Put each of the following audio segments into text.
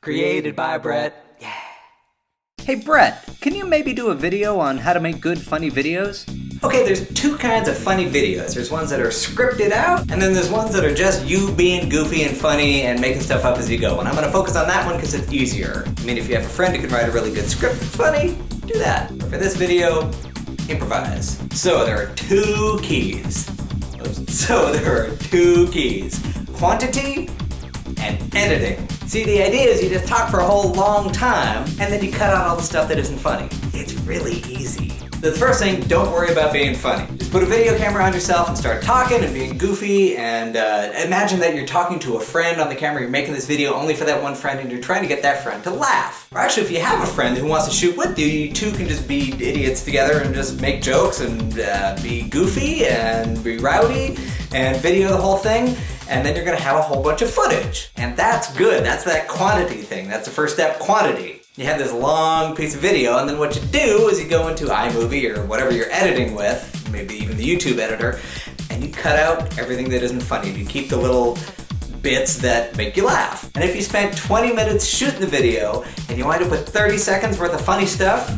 Created by Brett. Yeah. Hey Brett, can you maybe do a video on how to make good funny videos? Okay, there's two kinds of funny videos. There's ones that are scripted out, and then there's ones that are just you being goofy and funny and making stuff up as you go. And I'm gonna focus on that one because it's easier. I mean, if you have a friend who can write a really good script that's funny, do that. But for this video, improvise. So there are two keys. Quantity and editing. See, the idea is you just talk for a whole long time, and then you cut out all the stuff that isn't funny. It's really easy. The first thing, don't worry about being funny. Just put a video camera on yourself and start talking and being goofy, and imagine that you're talking to a friend on the camera. You're making this video only for that one friend, and you're trying to get that friend to laugh. Or actually, if you have a friend who wants to shoot with you, you two can just be idiots together and just make jokes and be goofy and be rowdy and video the whole thing. And then you're gonna have a whole bunch of footage. And that's good, that's that quantity thing. That's the first step, quantity. You have this long piece of video, and then what you do is you go into iMovie or whatever you're editing with, maybe even the YouTube editor, and you cut out everything that isn't funny. You keep the little bits that make you laugh. And if you spent 20 minutes shooting the video, and you wind up with 30 seconds worth of funny stuff,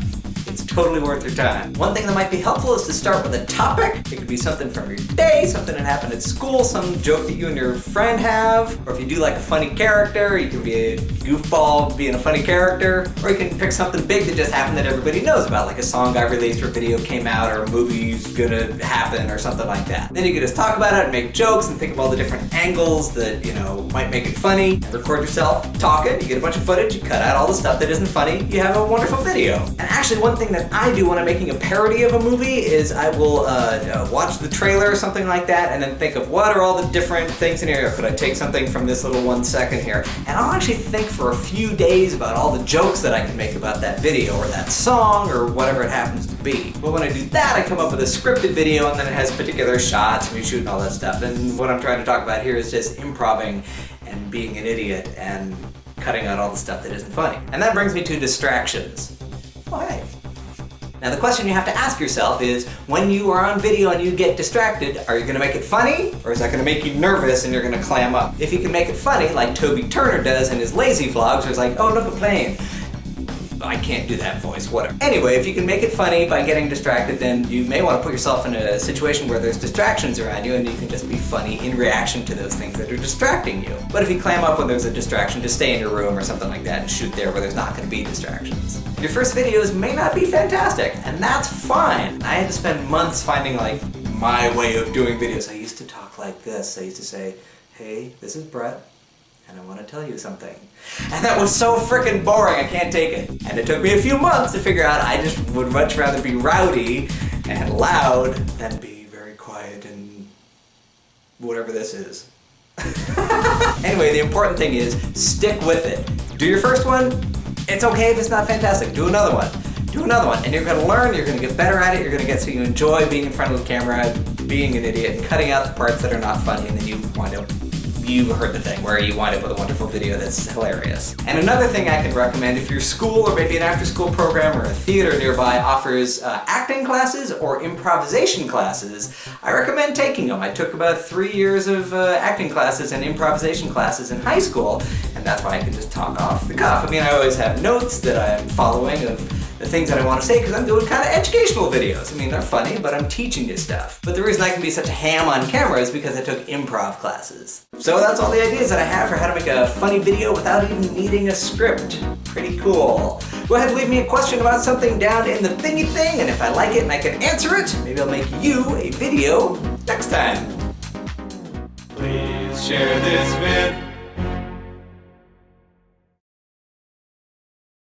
it's totally worth your time. One thing that might be helpful is to start with a topic. It could be something from your day, something that happened at school, some joke that you and your friend have, or if you do like a funny character, you can be a goofball being a funny character, or you can pick something big that just happened that everybody knows about, like a song got released or a video came out or a movie's gonna happen or something like that. Then you can just talk about it and make jokes and think of all the different angles that, you know, might make it funny. Record yourself talking, you get a bunch of footage, you cut out all the stuff that isn't funny, you have a wonderful video. And actually one thing that I do when I'm making a parody of a movie is I will watch the trailer or something like that and then think of what are all the different things in here. Could I take something from this little 1 second here? And I'll actually think for a few days about all the jokes that I can make about that video or that song or whatever it happens to be. But when I do that, I come up with a scripted video and then it has particular shots and you're shooting all that stuff. And what I'm trying to talk about here is just improving and being an idiot and cutting out all the stuff that isn't funny. And that brings me to distractions. Oh, hey. Now the question you have to ask yourself is, when you are on video and you get distracted, are you gonna make it funny? Or is that gonna make you nervous and you're gonna clam up? If you can make it funny, like Toby Turner does in his lazy vlogs, where it's like, oh, look, a plane. I can't do that voice, whatever. Anyway, if you can make it funny by getting distracted, then you may want to put yourself in a situation where there's distractions around you and you can just be funny in reaction to those things that are distracting you. But if you clam up when there's a distraction, just stay in your room or something like that and shoot there where there's not going to be distractions. Your first videos may not be fantastic, and that's fine. I had to spend months finding like my way of doing videos. I used to talk like this. I used to say, hey, this is Brett, and I want to tell you something. And that was so freaking boring, I can't take it. And it took me a few months to figure out I just would much rather be rowdy and loud than be very quiet and whatever this is. Anyway, the important thing is stick with it. Do your first one. It's okay if it's not fantastic. Do another one. Do another one. And you're gonna learn, you're gonna get better at it, you're gonna get so you enjoy being in front of the camera, being an idiot, and cutting out the parts that are not funny, and then you wind up, you've heard the thing, where you wind up with a wonderful video that's hilarious. And another thing I can recommend, if your school or maybe an after-school program or a theater nearby offers acting classes or improvisation classes, I recommend taking them. I took about 3 years of acting classes and improvisation classes in high school, and that's why I can just talk off the cuff. I mean, I always have notes that I'm following of the things that I want to say because I'm doing kind of educational videos. I mean, they're funny, but I'm teaching you stuff. But the reason I can be such a ham on camera is because I took improv classes. So that's all the ideas that I have for how to make a funny video without even needing a script. Pretty cool. Go ahead and leave me a question about something down in the thingy thing, and if I like it and I can answer it, maybe I'll make you a video next time. Please share this with